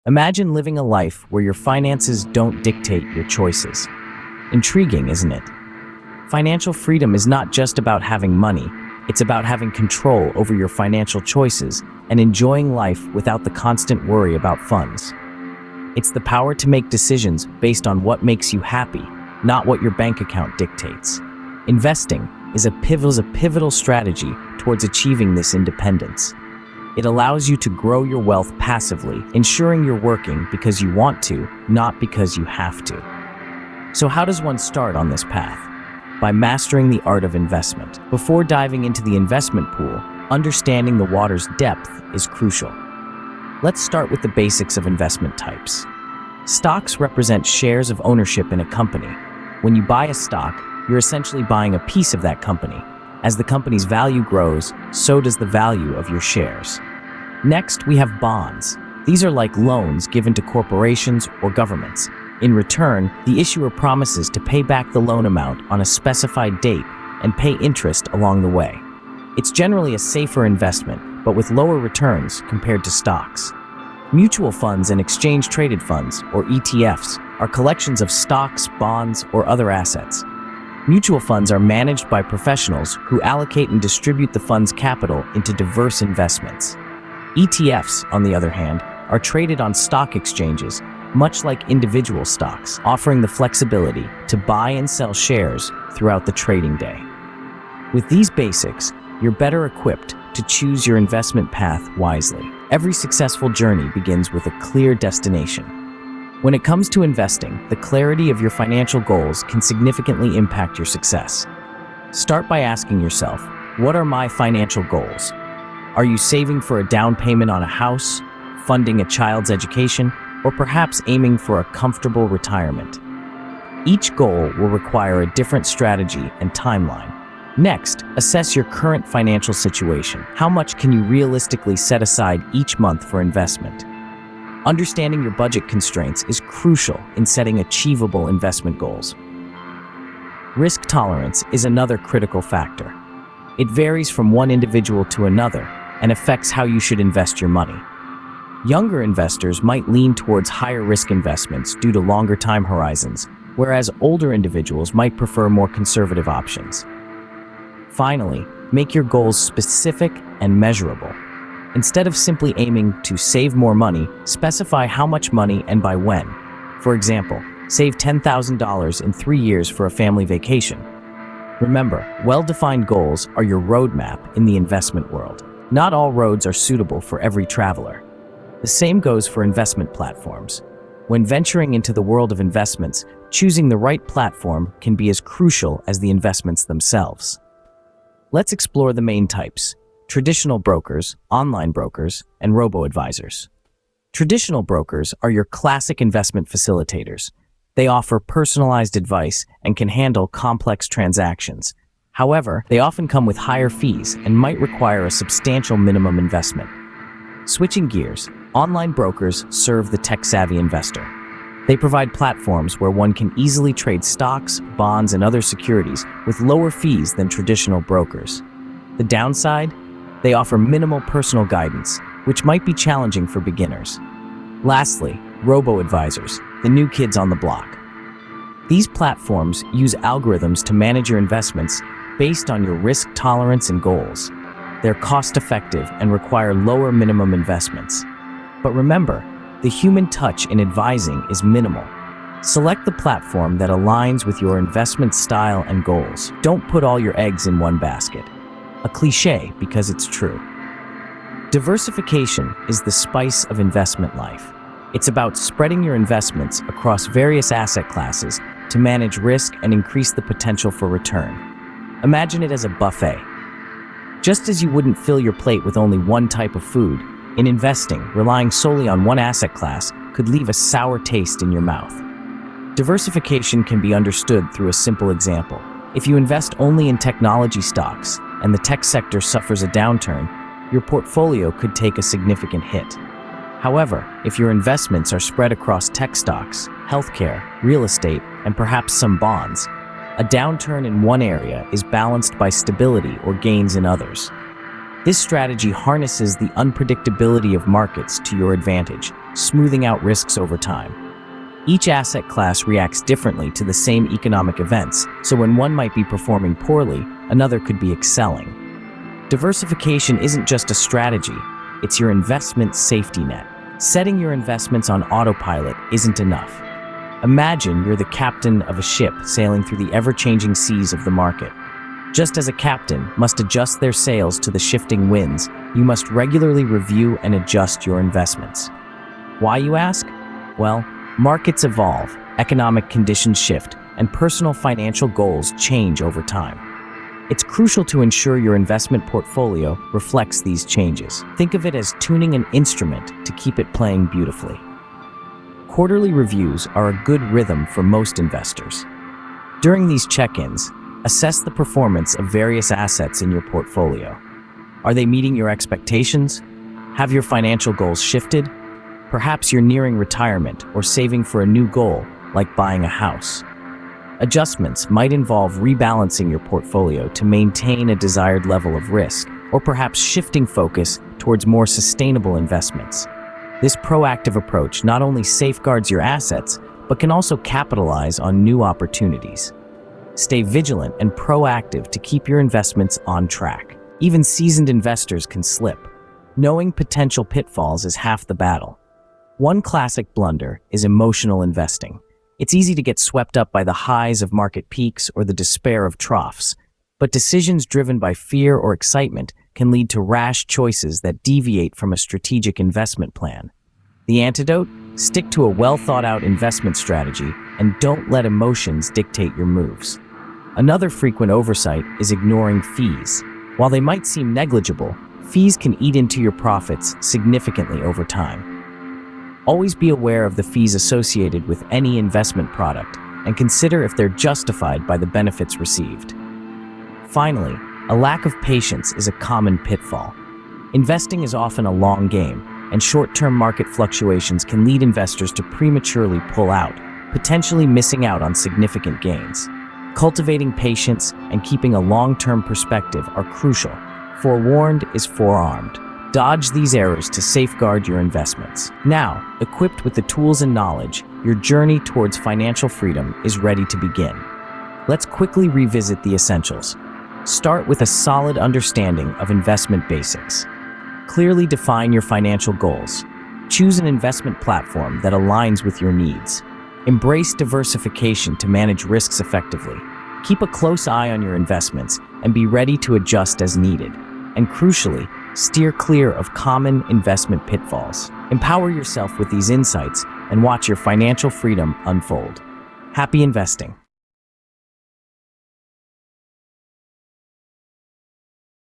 Imagine living a life where your finances don't dictate your choices. Intriguing, isn't it? Financial freedom is not just about having money, it's about having control over your financial choices and enjoying life without the constant worry about funds. It's the power to make decisions based on what makes you happy, not what your bank account dictates. Investing is a pivotal strategy towards achieving this independence. It allows you to grow your wealth passively, ensuring you're working because you want to, not because you have to. So how does one start on this path? By mastering the art of investment. Before diving into the investment pool, understanding the water's depth is crucial. Let's start with the basics of investment types. Stocks represent shares of ownership in a company. When you buy a stock, you're essentially buying a piece of that company. As the company's value grows, so does the value of your shares. Next, we have bonds. These are like loans given to corporations or governments. In return, the issuer promises to pay back the loan amount on a specified date and pay interest along the way. It's generally a safer investment, but with lower returns compared to stocks. Mutual funds and exchange-traded funds, or ETFs, are collections of stocks, bonds, or other assets. Mutual funds are managed by professionals who allocate and distribute the fund's capital into diverse investments. ETFs, on the other hand, are traded on stock exchanges, much like individual stocks, offering the flexibility to buy and sell shares throughout the trading day. With these basics, you're better equipped to choose your investment path wisely. Every successful journey begins with a clear destination. When it comes to investing, the clarity of your financial goals can significantly impact your success. Start by asking yourself, what are my financial goals? Are you saving for a down payment on a house, funding a child's education, or perhaps aiming for a comfortable retirement? Each goal will require a different strategy and timeline. Next, assess your current financial situation. How much can you realistically set aside each month for investment? Understanding your budget constraints is crucial in setting achievable investment goals. Risk tolerance is another critical factor. It varies from one individual to another and affects how you should invest your money. Younger investors might lean towards higher risk investments due to longer time horizons, whereas older individuals might prefer more conservative options. Finally, make your goals specific and measurable. Instead of simply aiming to save more money, specify how much money and by when. For example, save $10,000 in 3 years for a family vacation. Remember, well-defined goals are your roadmap in the investment world. Not all roads are suitable for every traveler. The same goes for investment platforms. When venturing into the world of investments, choosing the right platform can be as crucial as the investments themselves. Let's explore the main types: traditional brokers, online brokers, and robo-advisors. Traditional brokers are your classic investment facilitators. They offer personalized advice and can handle complex transactions. However, they often come with higher fees and might require a substantial minimum investment. Switching gears, online brokers serve the tech-savvy investor. They provide platforms where one can easily trade stocks, bonds, and other securities with lower fees than traditional brokers. The downside? They offer minimal personal guidance, which might be challenging for beginners. Lastly, robo-advisors, the new kids on the block. These platforms use algorithms to manage your investments based on your risk tolerance and goals. They're cost-effective and require lower minimum investments. But remember, the human touch in advising is minimal. Select the platform that aligns with your investment style and goals. Don't put all your eggs in one basket. A cliché because it's true. Diversification is the spice of investment life. It's about spreading your investments across various asset classes to manage risk and increase the potential for return. Imagine it as a buffet. Just as you wouldn't fill your plate with only one type of food, in investing, relying solely on one asset class could leave a sour taste in your mouth. Diversification can be understood through a simple example. If you invest only in technology stocks and the tech sector suffers a downturn, your portfolio could take a significant hit. However, if your investments are spread across tech stocks, healthcare, real estate, and perhaps some bonds, a downturn in one area is balanced by stability or gains in others. This strategy harnesses the unpredictability of markets to your advantage, smoothing out risks over time. Each asset class reacts differently to the same economic events, so when one might be performing poorly, another could be excelling. Diversification isn't just a strategy, it's your investment safety net. Setting your investments on autopilot isn't enough. Imagine you're the captain of a ship sailing through the ever-changing seas of the market. Just as a captain must adjust their sails to the shifting winds, you must regularly review and adjust your investments. Why, you ask? Well, markets evolve, economic conditions shift, and personal financial goals change over time. It's crucial to ensure your investment portfolio reflects these changes. Think of it as tuning an instrument to keep it playing beautifully. Quarterly reviews are a good rhythm for most investors. During these check-ins, assess the performance of various assets in your portfolio. Are they meeting your expectations? Have your financial goals shifted? Perhaps you're nearing retirement or saving for a new goal, like buying a house. Adjustments might involve rebalancing your portfolio to maintain a desired level of risk, or perhaps shifting focus towards more sustainable investments. This proactive approach not only safeguards your assets, but can also capitalize on new opportunities. Stay vigilant and proactive to keep your investments on track. Even seasoned investors can slip. Knowing potential pitfalls is half the battle. One classic blunder is emotional investing. It's easy to get swept up by the highs of market peaks or the despair of troughs, but decisions driven by fear or excitement can lead to rash choices that deviate from a strategic investment plan. The antidote? Stick to a well-thought-out investment strategy and don't let emotions dictate your moves. Another frequent oversight is ignoring fees. While they might seem negligible, fees can eat into your profits significantly over time. Always be aware of the fees associated with any investment product and consider if they're justified by the benefits received. Finally, a lack of patience is a common pitfall. Investing is often a long game, and short-term market fluctuations can lead investors to prematurely pull out, potentially missing out on significant gains. Cultivating patience and keeping a long-term perspective are crucial. Forewarned is forearmed. Dodge these errors to safeguard your investments. Now, equipped with the tools and knowledge, your journey towards financial freedom is ready to begin. Let's quickly revisit the essentials. Start with a solid understanding of investment basics. Clearly define your financial goals. Choose an investment platform that aligns with your needs. Embrace diversification to manage risks effectively. Keep a close eye on your investments and be ready to adjust as needed. And crucially, steer clear of common investment pitfalls. Empower yourself with these insights and watch your financial freedom unfold. Happy investing!